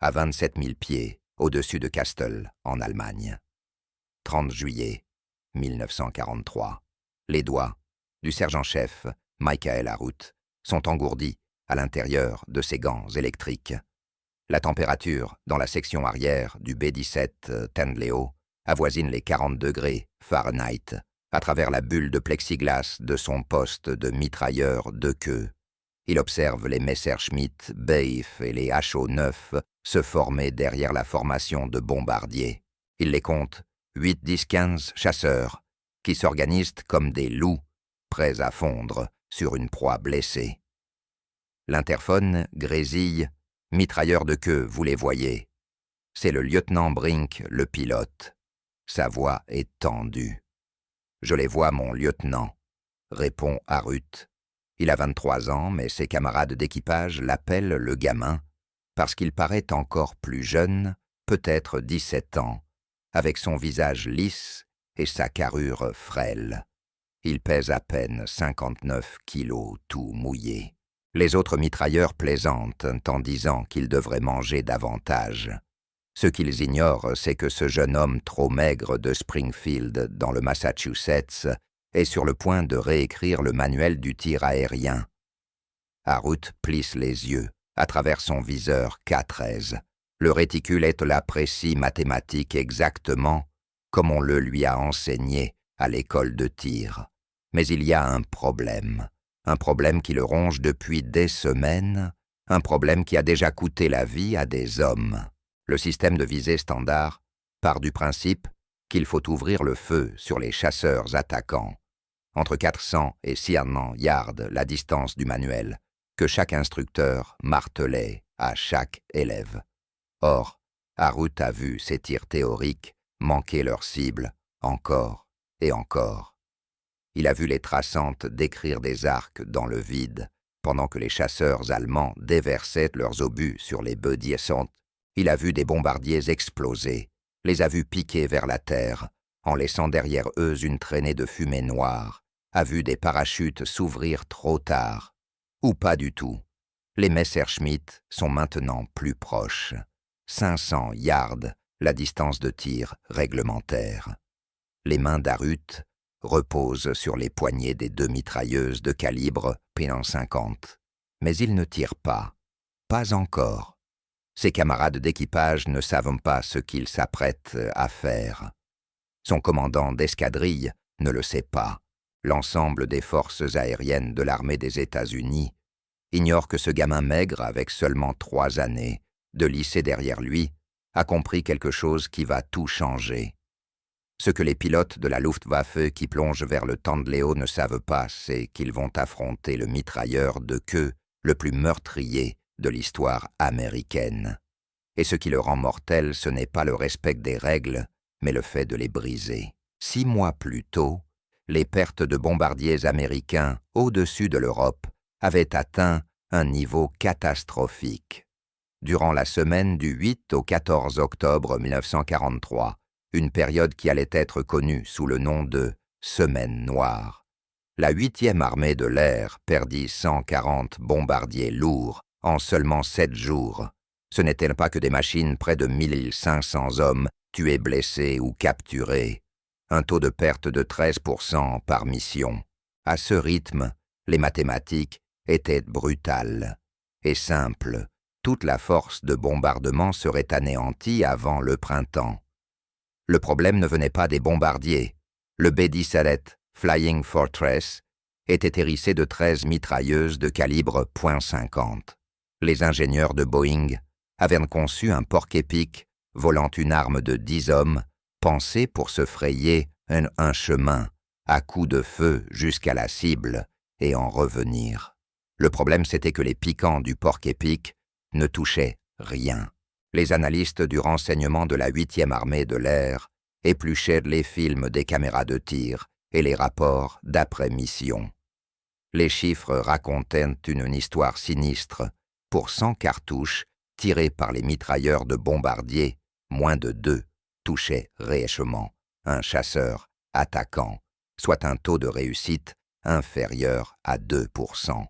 à 27 000 pieds au-dessus de Kastel, en Allemagne. 30 juillet 1943. Les doigts du sergent-chef Michael Harut sont engourdis à l'intérieur de ses gants électriques. La température dans la section arrière du B-17 Tendleo avoisine les 40 degrés Fahrenheit à travers la bulle de plexiglas de son poste de mitrailleur de queue. Il observe les Messerschmitt, Beif et les HO-9 se former derrière la formation de bombardiers. Il les compte 8, 10, 15 chasseurs qui s'organisent comme des loups, prêts à fondre sur une proie blessée. L'interphone grésille. Mitrailleur de queue, vous les voyez. C'est le lieutenant Brink, le pilote. Sa voix est tendue. Je les vois, mon lieutenant, répond Harut. Il a 23 ans, mais ses camarades d'équipage l'appellent le gamin, parce qu'il paraît encore plus jeune, peut-être 17 ans, avec son visage lisse et sa carrure frêle. Il pèse à peine 59 kilos tout mouillé. Les autres mitrailleurs plaisantent en disant qu'ils devraient manger davantage. Ce qu'ils ignorent, c'est que ce jeune homme trop maigre de Springfield, dans le Massachusetts, est sur le point de réécrire le manuel du tir aérien. Harut plisse les yeux à travers son viseur K13. Le réticule est là précis mathématique exactement comme on le lui a enseigné à l'école de tir. Mais il y a un problème qui le ronge depuis des semaines, un problème qui a déjà coûté la vie à des hommes. Le système de visée standard part du principe qu'il faut ouvrir le feu sur les chasseurs attaquants, entre 400 et 600 yards la distance du manuel, que chaque instructeur martelait à chaque élève. Or, Harut a vu ces tirs théoriques manquer leur cible encore et encore. Il a vu les traçantes décrire des arcs dans le vide, pendant que les chasseurs allemands déversaient leurs obus sur les B-17. Il a vu des bombardiers exploser, les a vus piquer vers la terre, en laissant derrière eux une traînée de fumée noire, a vu des parachutes s'ouvrir trop tard, ou pas du tout. Les Messerschmitt sont maintenant plus proches, 500 yards, la distance de tir réglementaire. Les mains d'Harut reposent sur les poignets des deux mitrailleuses de calibre P50. Mais il ne tire pas encore. Ses camarades d'équipage ne savent pas ce qu'il s'apprête à faire. Son commandant d'escadrille ne le sait pas. L'ensemble des forces aériennes de l'armée des États-Unis ignore que ce gamin maigre, avec seulement 3 années de lycée derrière lui, a compris quelque chose qui va tout changer. Ce que les pilotes de la Luftwaffe qui plongent vers le Tendleo ne savent pas, c'est qu'ils vont affronter le mitrailleur de queue le plus meurtrier de l'histoire américaine. Et ce qui le rend mortel, ce n'est pas le respect des règles, mais le fait de les briser. 6 mois plus tôt, les pertes de bombardiers américains au-dessus de l'Europe avaient atteint un niveau catastrophique. Durant la semaine du 8 au 14 octobre 1943, une période qui allait être connue sous le nom de « Semaine noire ». La 8e armée de l'air perdit 140 bombardiers lourds en seulement 7 jours. Ce n'étaient pas que des machines, près de 1500 hommes tués, blessés ou capturés. Un taux de perte de 13% par mission. À ce rythme, les mathématiques étaient brutales et simples. Toute la force de bombardement serait anéantie avant le printemps. Le problème ne venait pas des bombardiers. Le B-17 Flying Fortress était hérissé de 13 mitrailleuses de calibre .50. Les ingénieurs de Boeing avaient conçu un porc-épic volant une arme de 10 hommes, pensé pour se frayer un chemin à coups de feu jusqu'à la cible et en revenir. Le problème, c'était que les piquants du porc-épic ne touchaient rien. Les analystes du renseignement de la 8e armée de l'air épluchaient les films des caméras de tir et les rapports d'après-mission. Les chiffres racontaient une histoire sinistre. Pour 100 cartouches tirées par les mitrailleurs de bombardiers, moins de 2 touchaient réellement un chasseur attaquant, soit un taux de réussite inférieur à 2%.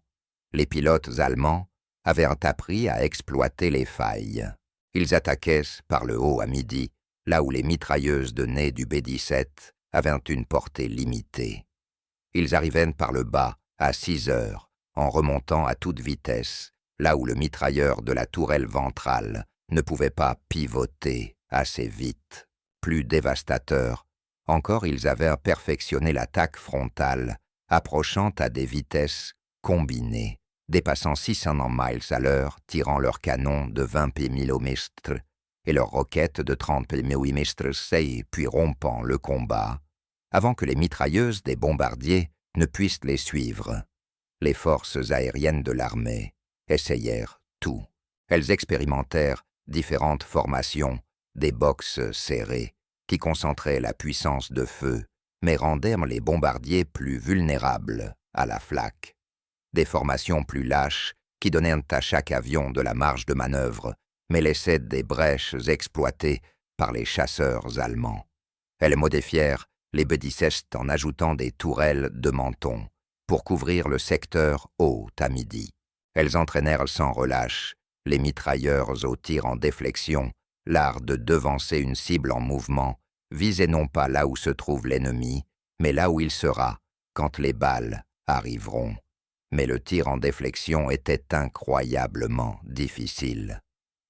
Les pilotes allemands avaient appris à exploiter les failles. Ils attaquaient par le haut à midi, là où les mitrailleuses de nez du B-17 avaient une portée limitée. Ils arrivaient par le bas à 6 heures, en remontant à toute vitesse, là où le mitrailleur de la tourelle ventrale ne pouvait pas pivoter assez vite. Plus dévastateur, encore ils avaient perfectionné l'attaque frontale, approchant à des vitesses combinées, dépassant 600 miles à l'heure, tirant leurs canons de 20 mm et leurs roquettes de 30 mm, puis rompant le combat, avant que les mitrailleuses des bombardiers ne puissent les suivre. Les forces aériennes de l'armée essayèrent tout. Elles expérimentèrent différentes formations, des boxes serrées, qui concentraient la puissance de feu, mais rendèrent les bombardiers plus vulnérables à la flak. Des formations plus lâches, qui donnèrent à chaque avion de la marge de manœuvre, mais laissaient des brèches exploitées par les chasseurs allemands. Elles modifièrent les B-17 en ajoutant des tourelles de menton pour couvrir le secteur haut à midi. Elles entraînèrent sans relâche les mitrailleurs au tir en déflexion, l'art de devancer une cible en mouvement, viser non pas là où se trouve l'ennemi, mais là où il sera quand les balles arriveront. Mais le tir en déflexion était incroyablement difficile.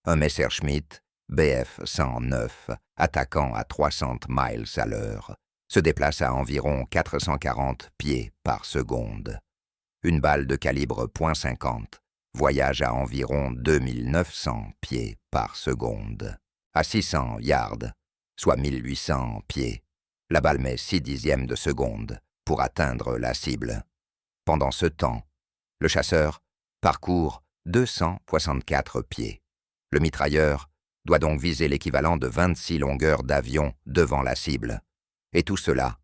Un Messerschmitt Bf 109, attaquant à 300 miles à l'heure, se déplace à environ 440 pieds par seconde. Une balle de calibre .50 voyage à environ 2900 pieds par seconde. À 600 yards, soit 1800 pieds, la balle met 6/10 de seconde pour atteindre la cible. Pendant ce temps, le chasseur parcourt 264 pieds. Le mitrailleur doit donc viser l'équivalent de 26 longueurs d'avion devant la cible. Et tout cela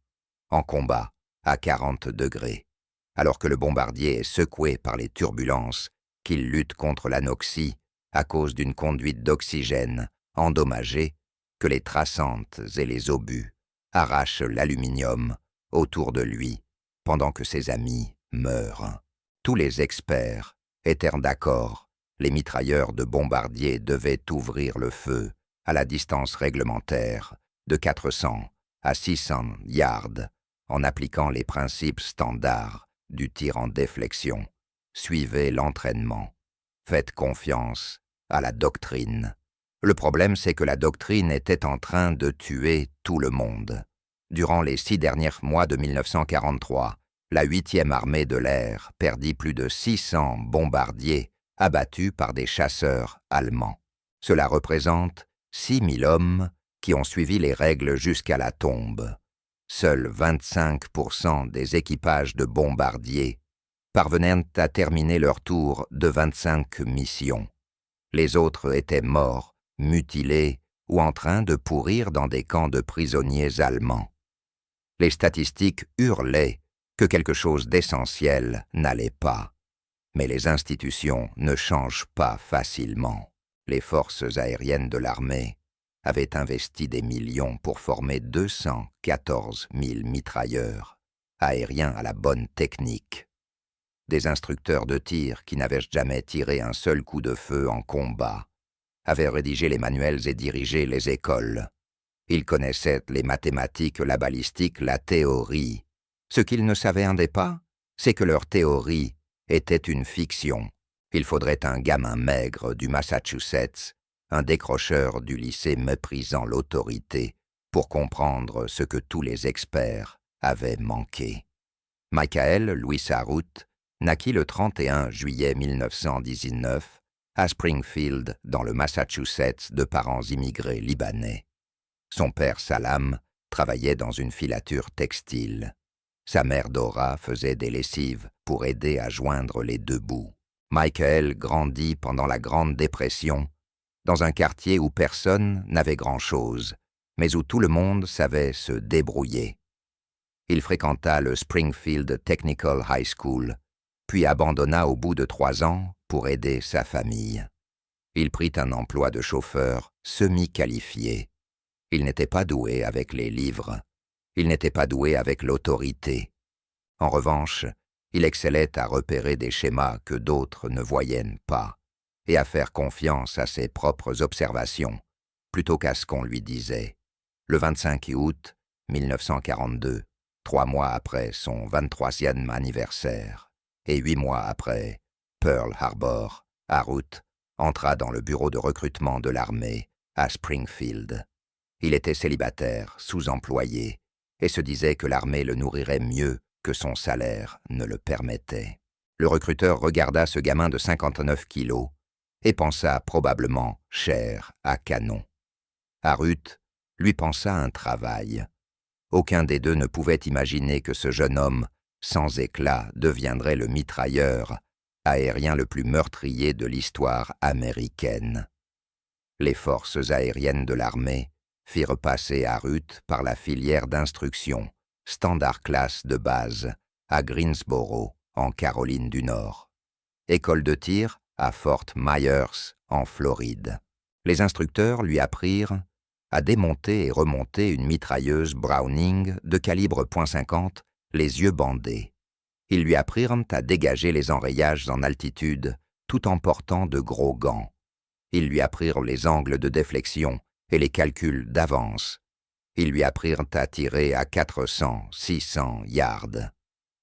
en combat à 40 degrés, alors que le bombardier est secoué par les turbulences, qu'il lutte contre l'anoxie à cause d'une conduite d'oxygène endommagée, que les traçantes et les obus arrachent l'aluminium autour de lui pendant que ses amis meurent. Tous les experts étaient d'accord. Les mitrailleurs de bombardiers devaient ouvrir le feu à la distance réglementaire de 400 à 600 yards en appliquant les principes standards du tir en déflexion. Suivez l'entraînement. Faites confiance à la doctrine. Le problème, c'est que la doctrine était en train de tuer tout le monde. Durant les 6 derniers mois de 1943, la 8e armée de l'air perdit plus de 600 bombardiers abattus par des chasseurs allemands. Cela représente 6000 hommes qui ont suivi les règles jusqu'à la tombe. Seuls 25% des équipages de bombardiers parvenaient à terminer leur tour de 25 missions. Les autres étaient morts, mutilés ou en train de pourrir dans des camps de prisonniers allemands. Les statistiques hurlaient que quelque chose d'essentiel n'allait pas. Mais les institutions ne changent pas facilement. Les forces aériennes de l'armée avaient investi des millions pour former 214 000 mitrailleurs, aériens à la bonne technique. Des instructeurs de tir qui n'avaient jamais tiré un seul coup de feu en combat avaient rédigé les manuels et dirigé les écoles. Ils connaissaient les mathématiques, la balistique, la théorie. Ce qu'ils ne savaient pas, c'est que leur théorie était une fiction. Il faudrait un gamin maigre du Massachusetts, un décrocheur du lycée méprisant l'autorité, pour comprendre ce que tous les experts avaient manqué. Michael Louis Harut naquit le 31 juillet 1919 à Springfield, dans le Massachusetts, de parents immigrés libanais. Son père Salam travaillait dans une filature textile. Sa mère Dora faisait des lessives pour aider à joindre les deux bouts. Michael grandit pendant la Grande Dépression, dans un quartier où personne n'avait grand-chose, mais où tout le monde savait se débrouiller. Il fréquenta le Springfield Technical High School, puis abandonna au bout de 3 ans pour aider sa famille. Il prit un emploi de chauffeur semi-qualifié. Il n'était pas doué avec les livres. Il n'était pas doué avec l'autorité. En revanche, il excellait à repérer des schémas que d'autres ne voyaient pas. et à faire confiance à ses propres observations, plutôt qu'à ce qu'on lui disait. Le 25 août 1942, 3 mois après son 23e anniversaire, et 8 mois après Pearl Harbor, Harut entra dans le bureau de recrutement de l'armée à Springfield. Il était célibataire, sous-employé, et se disait que l'armée le nourrirait mieux que son salaire ne le permettait. Le recruteur regarda ce gamin de 59 kilos et pensa probablement chair à canon. Harut lui pensa un travail. Aucun des deux ne pouvait imaginer que ce jeune homme, sans éclat, deviendrait le mitrailleur aérien le plus meurtrier de l'histoire américaine. Les forces aériennes de l'armée firent passer Harut par la filière d'instruction, standard classe de base, à Greensboro, en Caroline du Nord. École de tir à Fort Myers, en Floride. Les instructeurs lui apprirent à démonter et remonter une mitrailleuse Browning de calibre .50, les yeux bandés. Ils lui apprirent à dégager les enrayages en altitude tout en portant de gros gants. Ils lui apprirent les angles de déflexion et les calculs d'avance. Ils lui apprirent à tirer à 400, 600 yards.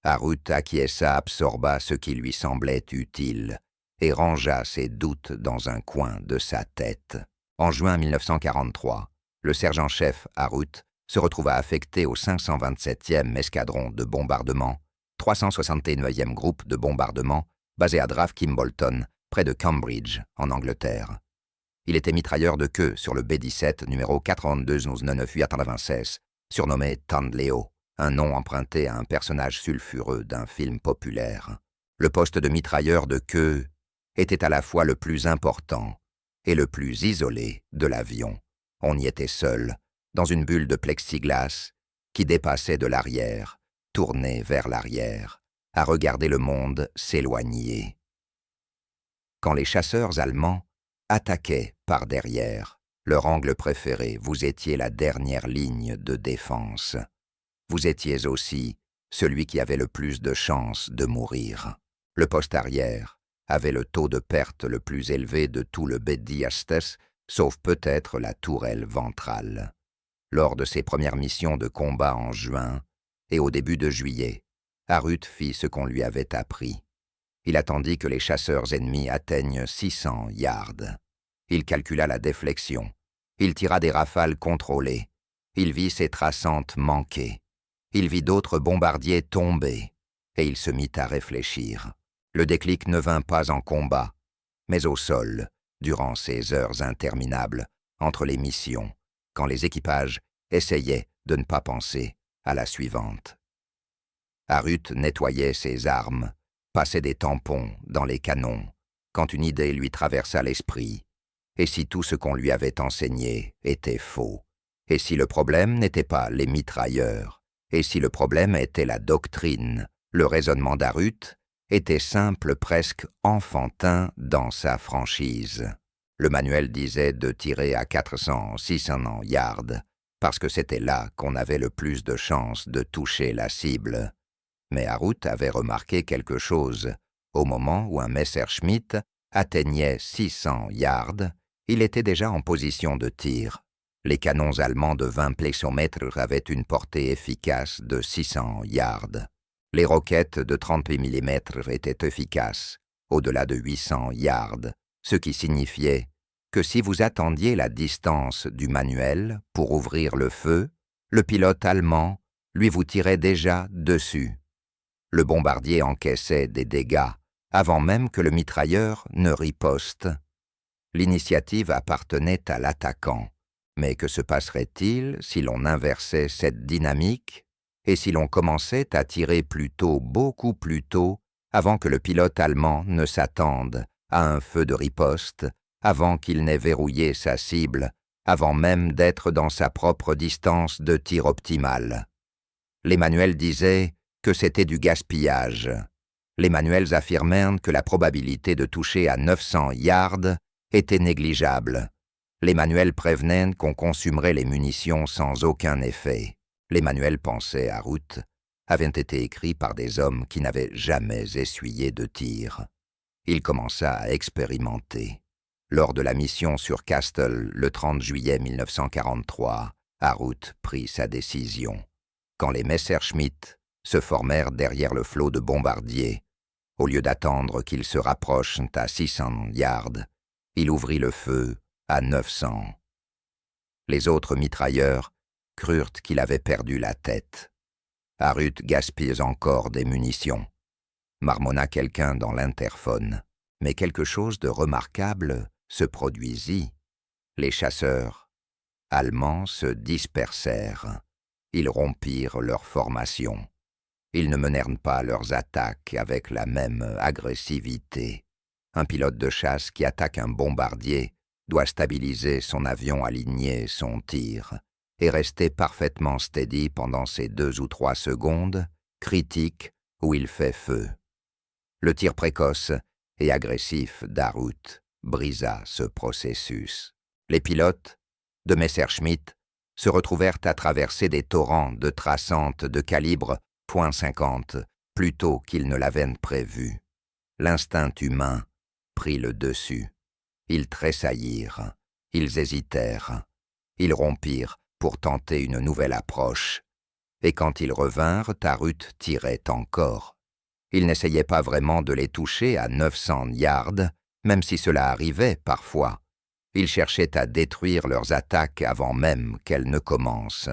Harut acquiesça, absorba ce qui lui semblait utile et rangea ses doutes dans un coin de sa tête. En juin 1943, le sergent-chef Harut se retrouva affecté au 527e escadron de bombardement, 369e groupe de bombardement, basé à Draft-Kimbolton, près de Cambridge, en Angleterre. Il était mitrailleur de queue sur le B-17 numéro 4299896, surnommé Tandleo, un nom emprunté à un personnage sulfureux d'un film populaire. Le poste de mitrailleur de queue était à la fois le plus important et le plus isolé de l'avion. On y était seul, dans une bulle de plexiglas qui dépassait de l'arrière, tournée vers l'arrière, à regarder le monde s'éloigner. Quand les chasseurs allemands attaquaient par derrière, leur angle préféré, vous étiez la dernière ligne de défense. Vous étiez aussi celui qui avait le plus de chances de mourir. Le poste arrière avait le taux de perte le plus élevé de tout le B-17, sauf peut-être la tourelle ventrale. Lors de ses premières missions de combat en juin et au début de juillet, Harut fit ce qu'on lui avait appris. Il attendit que les chasseurs ennemis atteignent 600 yards. Il calcula la déflexion. Il tira des rafales contrôlées. Il vit ses traçantes manquer. Il vit d'autres bombardiers tomber. Et il se mit à réfléchir. Le déclic ne vint pas en combat, mais au sol, durant ces heures interminables, entre les missions, quand les équipages essayaient de ne pas penser à la suivante. Harut nettoyait ses armes, passait des tampons dans les canons, quand une idée lui traversa l'esprit. Et si tout ce qu'on lui avait enseigné était faux? Et si le problème n'était pas les mitrailleurs? Et si le problème était la doctrine? Le raisonnement d'Harut était simple, presque enfantin dans sa franchise. Le manuel disait de tirer à 400, 600 yards, parce que c'était là qu'on avait le plus de chances de toucher la cible. Mais Harut avait remarqué quelque chose. Au moment où un Messerschmitt atteignait 600 yards, il était déjà en position de tir. Les canons allemands de 20 plexomètres avaient une portée efficace de 600 yards. Les roquettes de 38 mm étaient efficaces, au-delà de 800 yards, ce qui signifiait que si vous attendiez la distance du manuel pour ouvrir le feu, le pilote allemand lui vous tirait déjà dessus. Le bombardier encaissait des dégâts avant même que le mitrailleur ne riposte. L'initiative appartenait à l'attaquant. Mais que se passerait-il si l'on inversait cette dynamique et si l'on commençait à tirer plus tôt, beaucoup plus tôt, avant que le pilote allemand ne s'attende à un feu de riposte, avant qu'il n'ait verrouillé sa cible, avant même d'être dans sa propre distance de tir optimale? Les manuels disaient que c'était du gaspillage. Les manuels affirmèrent que la probabilité de toucher à 900 yards était négligeable. Les manuels prévenaient qu'on consumerait les munitions sans aucun effet. Les manuels, pensait Harut, avaient été écrits par des hommes qui n'avaient jamais essuyé de tir. Il commença à expérimenter. Lors de la mission sur Castle le 30 juillet 1943, Harut prit sa décision. Quand les Messerschmitt se formèrent derrière le flot de bombardiers, au lieu d'attendre qu'ils se rapprochent à 600 yards, il ouvrit le feu à 900. Les autres mitrailleurs crurent qu'il avait perdu la tête. « Harut gaspille encore des munitions », marmonna quelqu'un dans l'interphone. Mais quelque chose de remarquable se produisit. Les chasseurs allemands se dispersèrent. Ils rompirent leur formation. Ils ne menèrent pas leurs attaques avec la même agressivité. Un pilote de chasse qui attaque un bombardier doit stabiliser son avion aligné son tir et rester parfaitement steady pendant ces 2 ou 3 secondes critiques où il fait feu. Le tir précoce et agressif d'Harut brisa ce processus. Les pilotes de Messerschmitt se retrouvèrent à traverser des torrents de traçantes de calibre .50 plutôt qu'ils ne l'avaient prévu. L'instinct humain prit le dessus. Ils tressaillirent, ils hésitèrent, ils rompirent pour tenter une nouvelle approche. Et quand ils revinrent, Harut tirait encore. Il n'essayait pas vraiment de les toucher à 900 yards, même si cela arrivait parfois. Il cherchait à détruire leurs attaques avant même qu'elles ne commencent.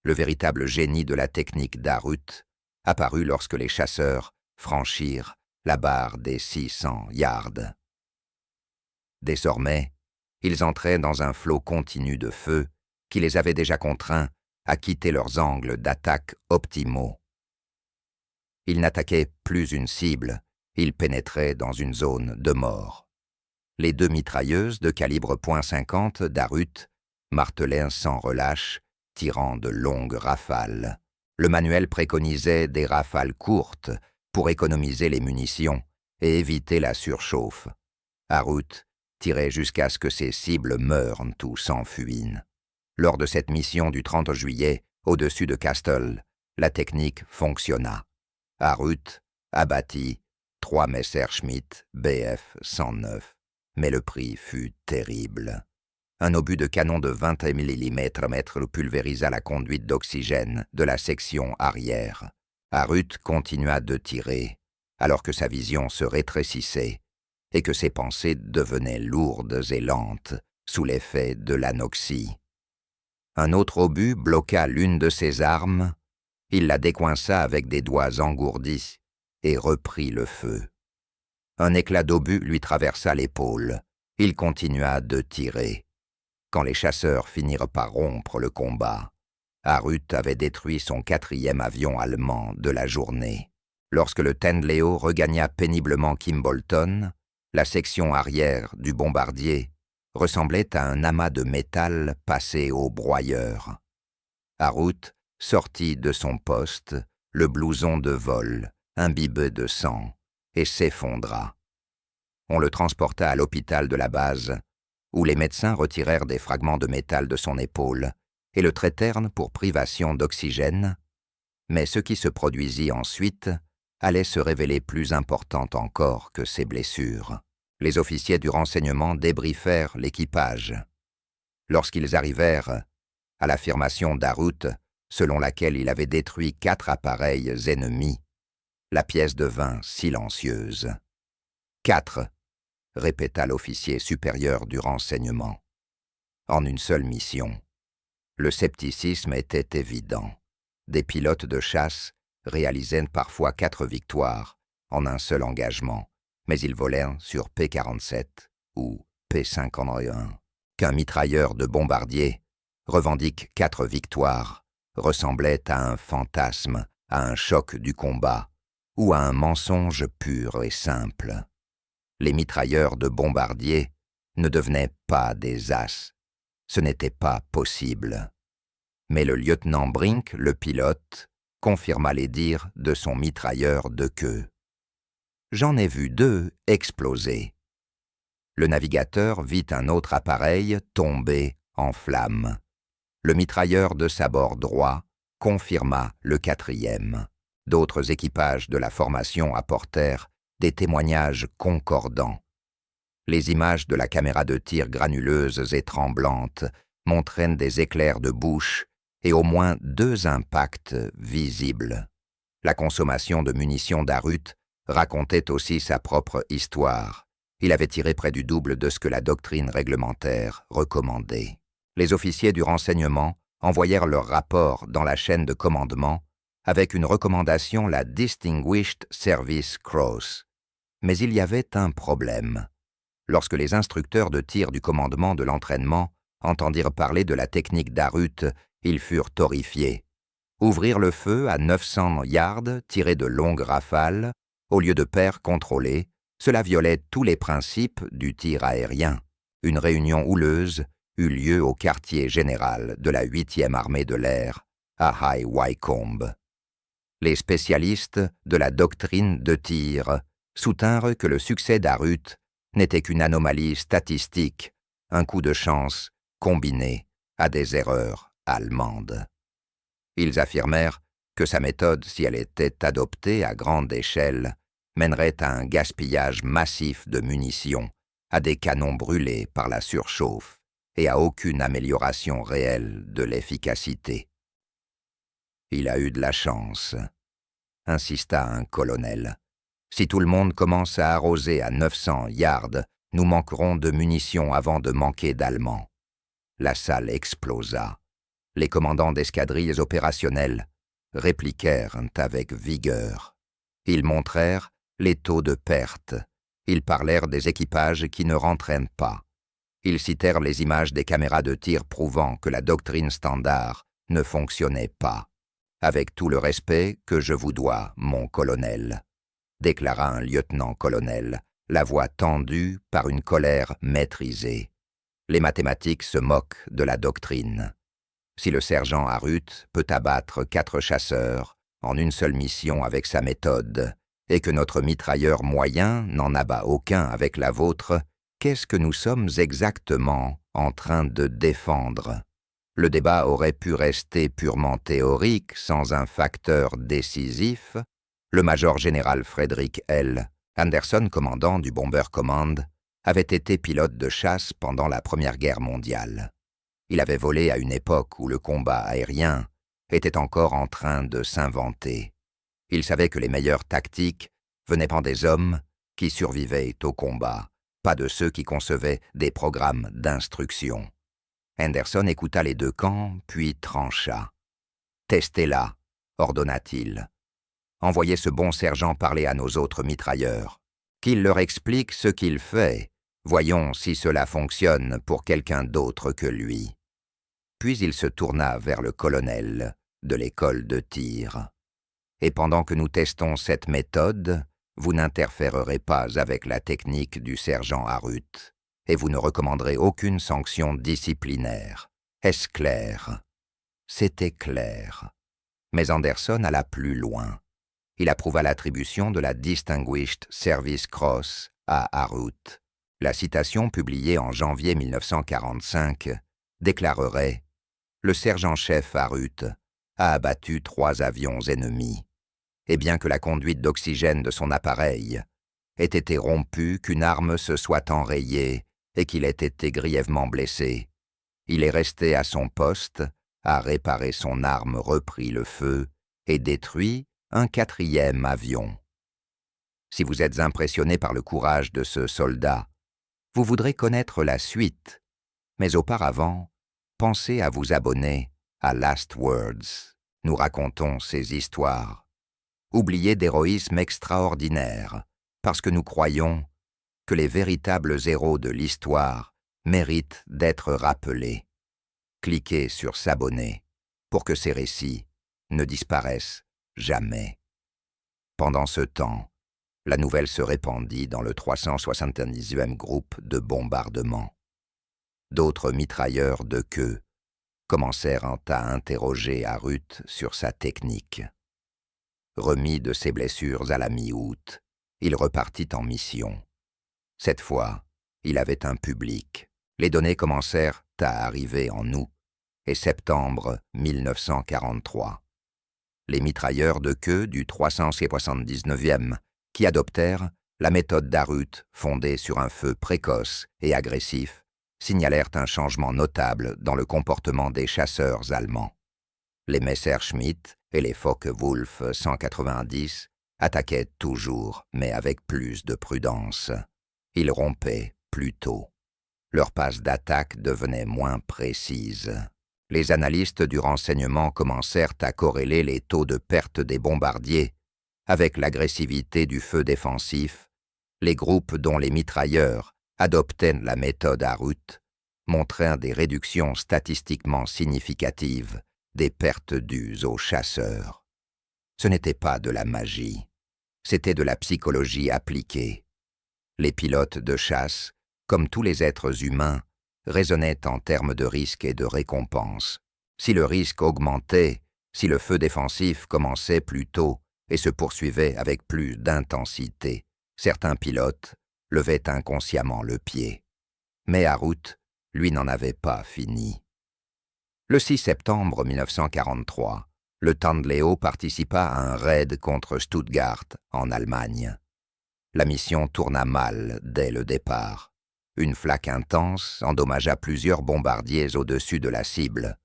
Le véritable génie de la technique d'Harut apparut lorsque les chasseurs franchirent la barre des 600 yards. Désormais, ils entraient dans un flot continu de feu qui les avait déjà contraints à quitter leurs angles d'attaque optimaux. Ils n'attaquaient plus une cible, ils pénétraient dans une zone de mort. Les 2 mitrailleuses de calibre .50 d'Harut martelaient sans relâche, tirant de longues rafales. Le manuel préconisait des rafales courtes pour économiser les munitions et éviter la surchauffe. Harut tirait jusqu'à ce que ses cibles meurent ou s'enfuient. Lors de cette mission du 30 juillet, au-dessus de Castle, la technique fonctionna. Harut abattit 3 Messerschmitt Bf-109, mais le prix fut terrible. Un obus de canon de 20 mm pulvérisa la conduite d'oxygène de la section arrière. Harut continua de tirer, alors que sa vision se rétrécissait et que ses pensées devenaient lourdes et lentes sous l'effet de l'anoxie. Un autre obus bloqua l'une de ses armes. Il la décoinça avec des doigts engourdis et reprit le feu. Un éclat d'obus lui traversa l'épaule. Il continua de tirer. Quand les chasseurs finirent par rompre le combat, Harut avait détruit son 4e avion allemand de la journée. Lorsque le Tendleo regagna péniblement Kimbolton, la section arrière du bombardier ressemblait à un amas de métal passé au broyeur. Harut sortit de son poste, le blouson de vol, imbibé de sang, et s'effondra. On le transporta à l'hôpital de la base, où les médecins retirèrent des fragments de métal de son épaule et le traitèrent pour privation d'oxygène, mais ce qui se produisit ensuite allait se révéler plus important encore que ses blessures. Les officiers du renseignement débriefèrent l'équipage. Lorsqu'ils arrivèrent à l'affirmation d'Harut, selon laquelle il avait détruit 4 appareils ennemis, la pièce devint silencieuse. 4, répéta l'officier supérieur du renseignement. En une seule mission. Le scepticisme était évident. Des pilotes de chasse réalisaient parfois 4 victoires en un seul engagement, mais ils volèrent sur P-47 ou P-51. Qu'un mitrailleur de bombardier revendique 4 victoires ressemblait à un fantasme, à un choc du combat ou à un mensonge pur et simple. Les mitrailleurs de bombardier ne devenaient pas des as. Ce n'était pas possible. Mais le lieutenant Brink, le pilote, confirma les dires de son mitrailleur de queue. « J'en ai vu 2 exploser. » Le navigateur vit un autre appareil tomber en flammes. Le mitrailleur de sa bord droit confirma le 4e. D'autres équipages de la formation apportèrent des témoignages concordants. Les images de la caméra de tir granuleuses et tremblantes montraient des éclairs de bouche et au moins 2 impacts visibles. La consommation de munitions d'Harut racontait aussi sa propre histoire. Il avait tiré près du double de ce que la doctrine réglementaire recommandait. Les officiers du renseignement envoyèrent leur rapport dans la chaîne de commandement avec une recommandation, la Distinguished Service Cross. Mais il y avait un problème. Lorsque les instructeurs de tir du commandement de l'entraînement entendirent parler de la technique d'Harut, ils furent horrifiés. Ouvrir le feu à 900 yards, tirer de longues rafales, au lieu de pairs contrôlés, cela violait tous les principes du tir aérien. Une réunion houleuse eut lieu au quartier général de la 8e armée de l'air, à High Wycombe. Les spécialistes de la doctrine de tir soutinrent que le succès d'Harut n'était qu'une anomalie statistique, un coup de chance combiné à des erreurs allemandes. Ils affirmèrent que sa méthode, si elle était adoptée à grande échelle, mènerait à un gaspillage massif de munitions, à des canons brûlés par la surchauffe et à aucune amélioration réelle de l'efficacité. Il a eu de la chance, insista un colonel. Si tout le monde commence à arroser à 900 yards, nous manquerons de munitions avant de manquer d'Allemands. La salle explosa. Les commandants d'escadrilles opérationnelles répliquèrent avec vigueur. Ils montrèrent les taux de perte. Ils parlèrent des équipages qui ne rentraient pas. Ils citèrent les images des caméras de tir prouvant que la doctrine standard ne fonctionnait pas. « Avec tout le respect que je vous dois, mon colonel », déclara un lieutenant-colonel, la voix tendue par une colère maîtrisée. Les mathématiques se moquent de la doctrine. Si le sergent Harut peut abattre 4 chasseurs en une seule mission avec sa méthode, et que notre mitrailleur moyen n'en abat aucun avec la vôtre, qu'est-ce que nous sommes exactement en train de défendre ? Le débat aurait pu rester purement théorique sans un facteur décisif. Le major général Frederick L. Anderson, commandant du Bomber Command, avait été pilote de chasse pendant la Première Guerre mondiale. Il avait volé à une époque où le combat aérien était encore en train de s'inventer. Il savait que les meilleures tactiques venaient des hommes qui survivaient au combat, pas de ceux qui concevaient des programmes d'instruction. Anderson écouta les 2 camps, puis trancha. « Testez-la », ordonna-t-il. « Envoyez ce bon sergent parler à nos autres mitrailleurs. Qu'il leur explique ce qu'il fait. Voyons si cela fonctionne pour quelqu'un d'autre que lui. » Puis il se tourna vers le colonel de l'école de tir. « Et pendant que nous testons cette méthode, vous n'interférerez pas avec la technique du sergent Harut. Et vous ne recommanderez aucune sanction disciplinaire. Est-ce clair ?» C'était clair. Mais Anderson alla plus loin. Il approuva l'attribution de la Distinguished Service Cross à Harut. La citation publiée en janvier 1945 déclarerait « Le sergent-chef Harut a abattu 3 avions ennemis. Et bien que la conduite d'oxygène de son appareil ait été rompue, qu'une arme se soit enrayée, et qu'il ait été grièvement blessé. Il est resté à son poste, a réparé son arme, repris le feu et détruit un 4e avion. Si vous êtes impressionné par le courage de ce soldat, vous voudrez connaître la suite, mais auparavant, pensez à vous abonner à Last Words. Nous racontons ces histoires. Oubliez d'héroïsme extraordinaire, parce que nous croyons que les véritables héros de l'histoire méritent d'être rappelés. Cliquez sur s'abonner pour que ces récits ne disparaissent jamais. Pendant ce temps, la nouvelle se répandit dans le 370e groupe de bombardement. D'autres mitrailleurs de queue commencèrent à interroger Harut sur sa technique. Remis de ses blessures à la mi-août, il repartit en mission. Cette fois, il avait un public. Les données commencèrent à arriver en août et septembre 1943. Les mitrailleurs de queue du 379e, qui adoptèrent la méthode Darut, fondée sur un feu précoce et agressif, signalèrent un changement notable dans le comportement des chasseurs allemands. Les Messerschmitt et les Focke-Wulf 190 attaquaient toujours, mais avec plus de prudence. Ils rompaient plus tôt. Leurs passes d'attaque devenaient moins précises. Les analystes du renseignement commencèrent à corréler les taux de perte des bombardiers avec l'agressivité du feu défensif. Les groupes dont les mitrailleurs adoptaient la méthode Harut montrèrent des réductions statistiquement significatives des pertes dues aux chasseurs. Ce n'était pas de la magie, c'était de la psychologie appliquée. Les pilotes de chasse, comme tous les êtres humains, raisonnaient en termes de risque et de récompense. Si le risque augmentait, si le feu défensif commençait plus tôt et se poursuivait avec plus d'intensité, certains pilotes levaient inconsciemment le pied. Mais Harut, lui, n'en avait pas fini. Le 6 septembre 1943, le Tandleo participa à un raid contre Stuttgart, en Allemagne. La mission tourna mal dès le départ. Une flaque intense endommagea plusieurs bombardiers au-dessus de la cible.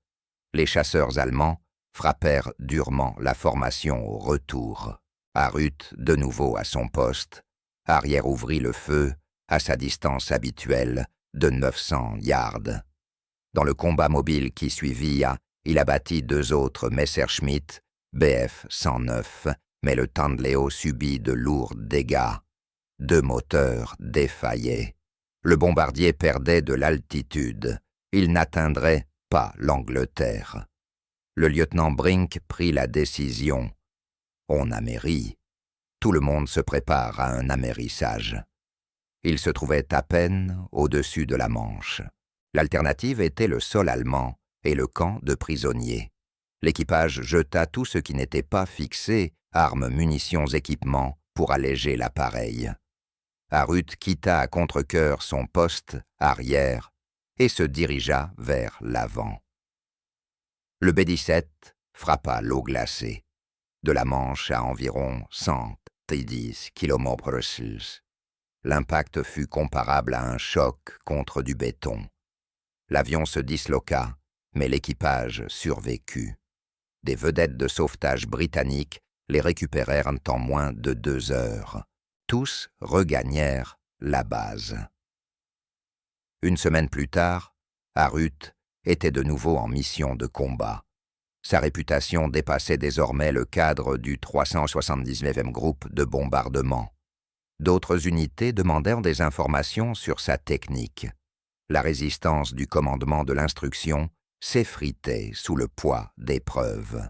Les chasseurs allemands frappèrent durement la formation au retour. Harut, de nouveau à son poste, arrière-ouvrit le feu à sa distance habituelle de 900 yards. Dans le combat mobile qui suivit, il abattit 2 autres Messerschmitt Bf 109, mais le Tandleo subit de lourds dégâts. 2 moteurs défaillaient. Le bombardier perdait de l'altitude. Il n'atteindrait pas l'Angleterre. Le lieutenant Brink prit la décision. On amérit. Tout le monde se prépare à un amérissage. Il se trouvait à peine au-dessus de la Manche. L'alternative était le sol allemand et le camp de prisonniers. L'équipage jeta tout ce qui n'était pas fixé, armes, munitions, équipements, pour alléger l'appareil. Harut quitta à contre-cœur son poste arrière et se dirigea vers l'avant. Le B-17 frappa l'eau glacée, de la Manche à environ 110 km/h. L'impact fut comparable à un choc contre du béton. L'avion se disloqua, mais l'équipage survécut. Des vedettes de sauvetage britanniques les récupérèrent en moins de 2 heures. Tous regagnèrent la base. Une semaine plus tard, Harut était de nouveau en mission de combat. Sa réputation dépassait désormais le cadre du 379e groupe de bombardement. D'autres unités demandèrent des informations sur sa technique. La résistance du commandement de l'instruction s'effritait sous le poids des preuves.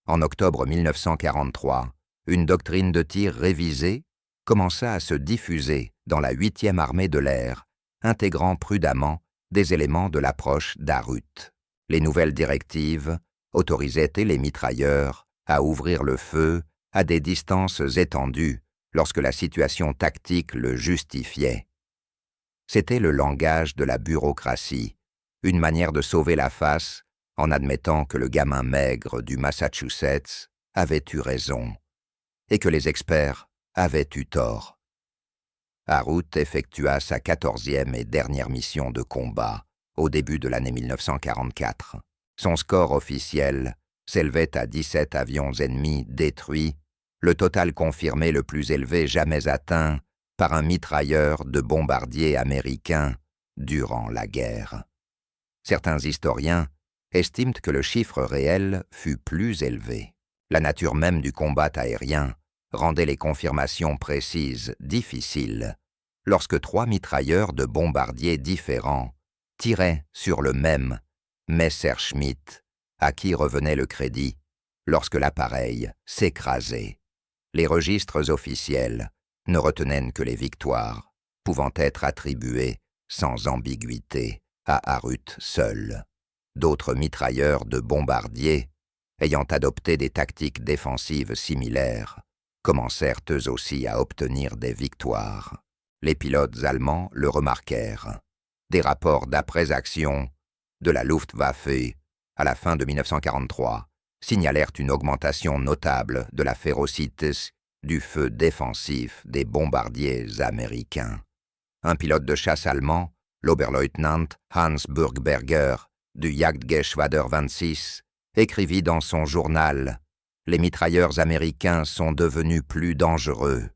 En octobre 1943, une doctrine de tir révisée commença à se diffuser dans la 8e armée de l'air, intégrant prudemment des éléments de l'approche d'Harut. Les nouvelles directives autorisaient les mitrailleurs à ouvrir le feu à des distances étendues lorsque la situation tactique le justifiait. C'était le langage de la bureaucratie, une manière de sauver la face en admettant que le gamin maigre du Massachusetts avait eu raison et que les experts avait eu tort. Harut effectua sa 14e et dernière mission de combat au début de l'année 1944. Son score officiel s'élevait à 17 avions ennemis détruits, le total confirmé le plus élevé jamais atteint par un mitrailleur de bombardiers américain durant la guerre. Certains historiens estiment que le chiffre réel fut plus élevé. La nature même du combat aérien rendait les confirmations précises difficiles lorsque 3 mitrailleurs de bombardiers différents tiraient sur le même Messerschmitt, à qui revenait le crédit lorsque l'appareil s'écrasait. Les registres officiels ne retenaient que les victoires, pouvant être attribuées sans ambiguïté à Harut seul. D'autres mitrailleurs de bombardiers, ayant adopté des tactiques défensives similaires, commencèrent eux aussi à obtenir des victoires. Les pilotes allemands le remarquèrent. Des rapports d'après-action de la Luftwaffe, à la fin de 1943, signalèrent une augmentation notable de la férocité du feu défensif des bombardiers américains. Un pilote de chasse allemand, l'Oberleutnant Hans Burgberger, du Jagdgeschwader 26, écrivit dans son journal « Les mitrailleurs américains sont devenus plus dangereux.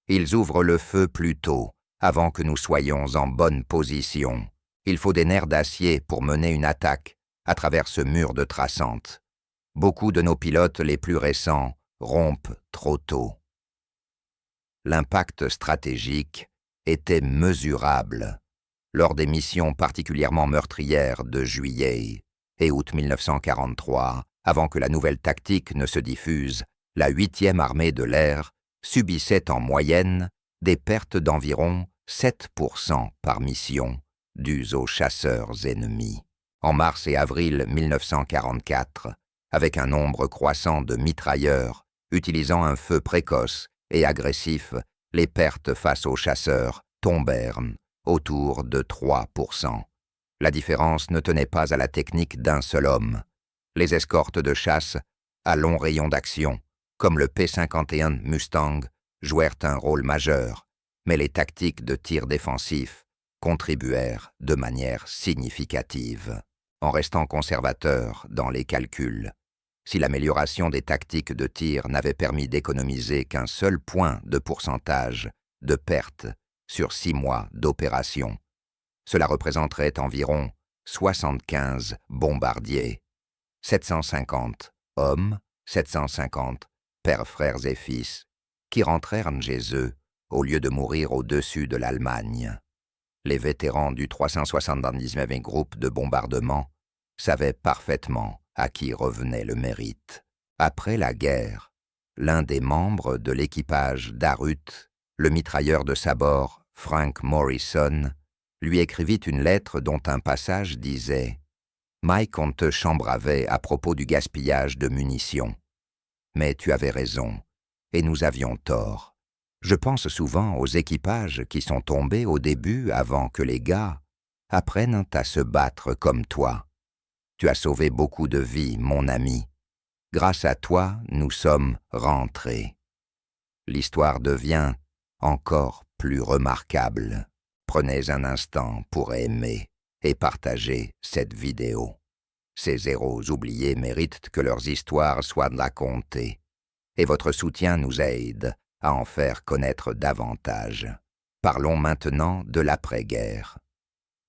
Ils ouvrent le feu plus tôt, avant que nous soyons en bonne position. Il faut des nerfs d'acier pour mener une attaque à travers ce mur de traçantes. Beaucoup de nos pilotes les plus récents rompent trop tôt. » L'impact stratégique était mesurable lors des missions particulièrement meurtrières de juillet et août 1943, avant que la nouvelle tactique ne se diffuse. La 8e armée de l'air subissait en moyenne des pertes d'environ 7% par mission dues aux chasseurs ennemis. En mars et avril 1944, avec un nombre croissant de mitrailleurs utilisant un feu précoce et agressif, les pertes face aux chasseurs tombèrent autour de 3%. La différence ne tenait pas à la technique d'un seul homme. Les escortes de chasse à long rayon d'action, comme le P-51 Mustang, jouèrent un rôle majeur, mais les tactiques de tir défensif contribuèrent de manière significative. En restant conservateur dans les calculs, si l'amélioration des tactiques de tir n'avait permis d'économiser qu'un seul point de pourcentage de pertes sur 6 mois d'opération, cela représenterait environ 75 bombardiers, 750 hommes, 750 pères, frères et fils, qui rentrèrent chez eux au lieu de mourir au-dessus de l'Allemagne. Les vétérans du 379e groupe de bombardement savaient parfaitement à qui revenait le mérite. Après la guerre, l'un des membres de l'équipage d'Arut, le mitrailleur de sabord Frank Morrison, lui écrivit une lettre dont un passage disait « Mike, on te chambravait à propos du gaspillage de munitions. Mais tu avais raison, et nous avions tort. Je pense souvent aux équipages qui sont tombés au début avant que les gars apprennent à se battre comme toi. Tu as sauvé beaucoup de vies, mon ami. Grâce à toi, nous sommes rentrés. » L'histoire devient encore plus remarquable. Prenez un instant pour aimer et partager cette vidéo. Ces héros oubliés méritent que leurs histoires soient racontées, et votre soutien nous aide à en faire connaître davantage. Parlons maintenant de l'après-guerre.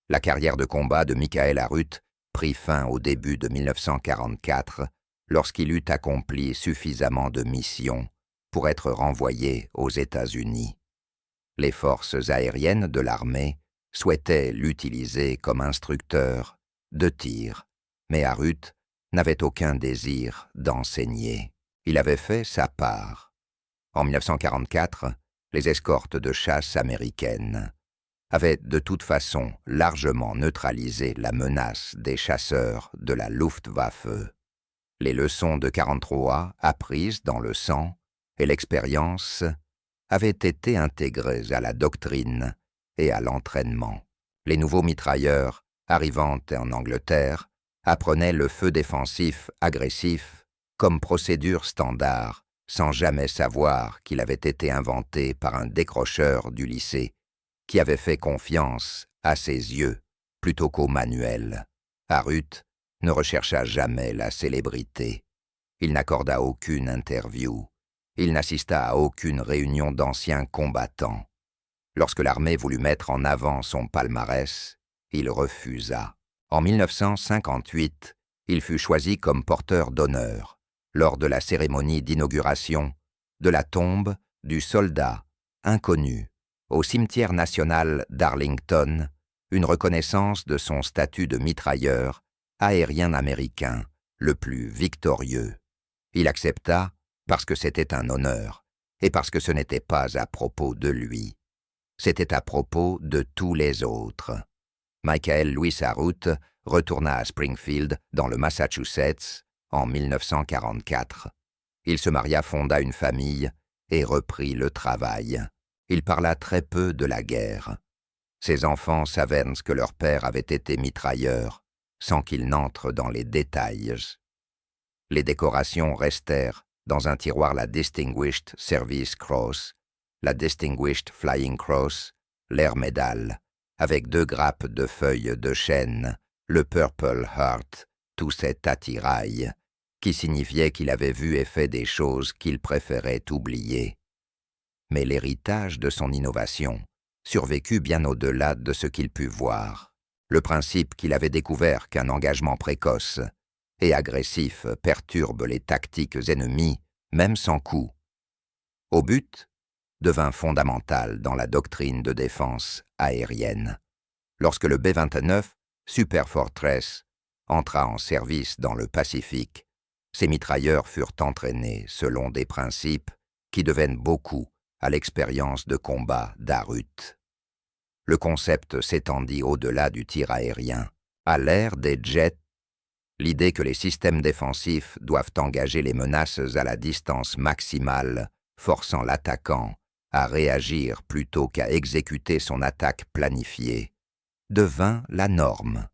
La carrière de combat de Michael Arut prit fin au début de 1944 lorsqu'il eut accompli suffisamment de missions pour être renvoyé aux États-Unis. Les forces aériennes de l'armée souhaitaient l'utiliser comme instructeur de tir, mais Arut n'avait aucun désir d'enseigner. Il avait fait sa part. En 1944, les escortes de chasse américaines avaient de toute façon largement neutralisé la menace des chasseurs de la Luftwaffe. Les leçons de 43 apprises dans le sang et l'expérience avaient été intégrées à la doctrine et à l'entraînement. Les nouveaux mitrailleurs, arrivant en Angleterre, apprenaient le feu défensif agressif comme procédure standard, sans jamais savoir qu'il avait été inventé par un décrocheur du lycée qui avait fait confiance à ses yeux plutôt qu'au manuel. Arut ne rechercha jamais la célébrité. Il n'accorda aucune interview. Il n'assista à aucune réunion d'anciens combattants. Lorsque l'armée voulut mettre en avant son palmarès, il refusa. En 1958, il fut choisi comme porteur d'honneur lors de la cérémonie d'inauguration de la tombe du soldat inconnu au cimetière national d'Arlington, une reconnaissance de son statut de mitrailleur aérien américain le plus victorieux. Il accepta parce que c'était un honneur et parce que ce n'était pas à propos de lui. C'était à propos de tous les autres. Michael Louis Arut retourna à Springfield, dans le Massachusetts, en 1944. Il se maria, fonda une famille et reprit le travail. Il parla très peu de la guerre. Ses enfants savaient que leur père avait été mitrailleur, sans qu'il n'entre dans les détails. Les décorations restèrent dans un tiroir la Distinguished Service Cross, la Distinguished Flying Cross, l'Air Medal, avec 2 grappes de feuilles de chêne, le Purple Heart, tout cet attirail, qui signifiait qu'il avait vu et fait des choses qu'il préférait oublier. Mais l'héritage de son innovation survécut bien au-delà de ce qu'il put voir. Le principe qu'il avait découvert qu'un engagement précoce et agressif perturbe les tactiques ennemies, même sans coup. Au but, devint fondamental dans la doctrine de défense aérienne. Lorsque le B-29 Super Fortress entra en service dans le Pacifique, ses mitrailleurs furent entraînés selon des principes qui deviennent beaucoup à l'expérience de combat d'Arut. Le concept s'étendit au-delà du tir aérien, à l'ère des jets. L'idée que les systèmes défensifs doivent engager les menaces à la distance maximale, forçant l'attaquant à réagir plutôt qu'à exécuter son attaque planifiée, devint la norme.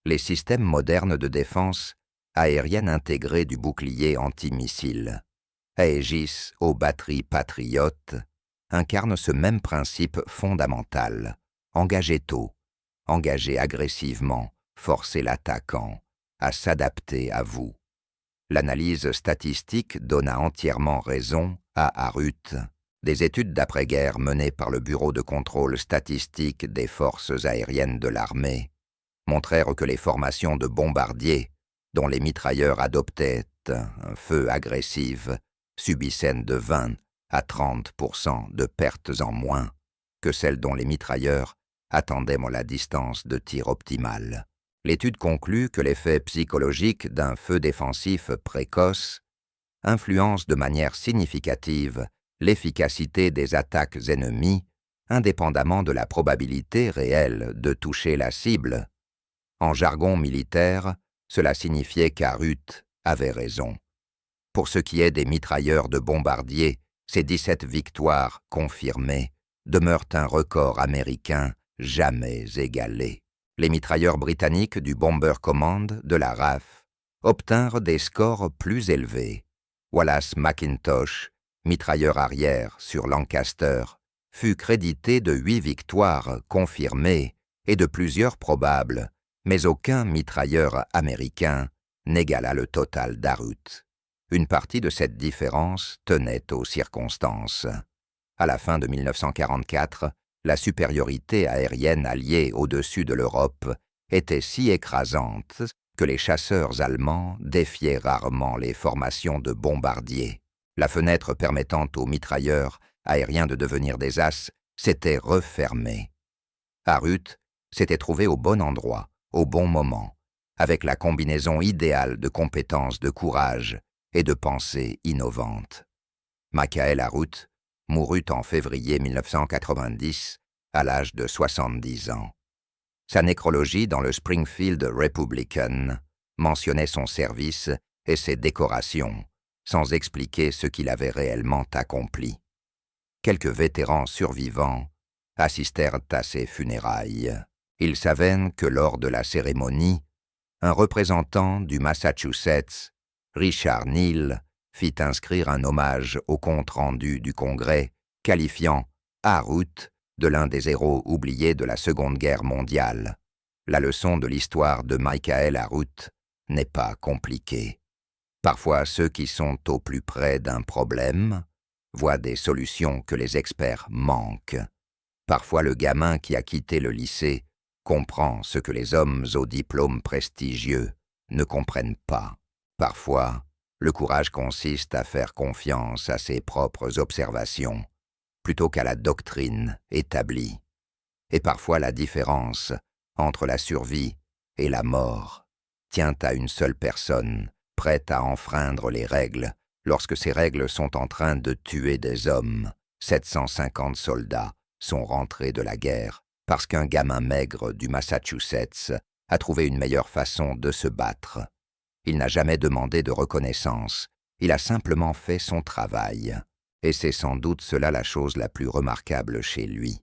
Les systèmes modernes de défense aérienne intégrés du bouclier antimissile, Aegis aux batteries patriotes, incarnent ce même principe fondamental. Engager tôt, engager agressivement, forcer l'attaquant à s'adapter à vous. L'analyse statistique donna entièrement raison à Arut. Des études d'après-guerre menées par le Bureau de contrôle statistique des forces aériennes de l'armée montrèrent que les formations de bombardiers, dont les mitrailleurs adoptaient un feu agressif, subissaient de 20 à 30% de pertes en moins que celles dont les mitrailleurs attendaient la distance de tir optimale. L'étude conclut que l'effet psychologique d'un feu défensif précoce influence de manière significative l'efficacité des attaques ennemies, indépendamment de la probabilité réelle de toucher la cible. En jargon militaire, cela signifiait qu'Arut avait raison. Pour ce qui est des mitrailleurs de bombardiers, ces 17 victoires confirmées demeurent un record américain jamais égalé. Les mitrailleurs britanniques du Bomber Command de la RAF obtinrent des scores plus élevés. Wallace McIntosh, mitrailleur arrière sur Lancaster, fut crédité de 8 victoires confirmées et de plusieurs probables, mais aucun mitrailleur américain n'égala le total d'Arut. Une partie de cette différence tenait aux circonstances. À la fin de 1944, la supériorité aérienne alliée au-dessus de l'Europe était si écrasante que les chasseurs allemands défiaient rarement les formations de bombardiers. La fenêtre permettant aux mitrailleurs aériens de devenir des as s'était refermée. Arut s'était trouvé au bon endroit, au bon moment, avec la combinaison idéale de compétences de courage et de pensée innovante. Michael Arut mourut en février 1990 à l'âge de 70 ans. Sa nécrologie dans le Springfield Republican mentionnait son service et ses décorations, sans expliquer ce qu'il avait réellement accompli. Quelques vétérans survivants assistèrent à ses funérailles. Il s'avère que lors de la cérémonie, un représentant du Massachusetts, Richard Neal, fit inscrire un hommage au compte-rendu du Congrès, qualifiant Arut de l'un des héros oubliés de la Seconde Guerre mondiale. La leçon de l'histoire de Michael Arut n'est pas compliquée. Parfois, ceux qui sont au plus près d'un problème voient des solutions que les experts manquent. Parfois, le gamin qui a quitté le lycée comprend ce que les hommes aux diplômes prestigieux ne comprennent pas. Parfois, le courage consiste à faire confiance à ses propres observations, plutôt qu'à la doctrine établie. Et parfois la différence entre la survie et la mort tient à une seule personne, prête à enfreindre les règles, lorsque ces règles sont en train de tuer des hommes. 750 soldats sont rentrés de la guerre parce qu'un gamin maigre du Massachusetts a trouvé une meilleure façon de se battre. Il n'a jamais demandé de reconnaissance, il a simplement fait son travail. Et c'est sans doute cela la chose la plus remarquable chez lui.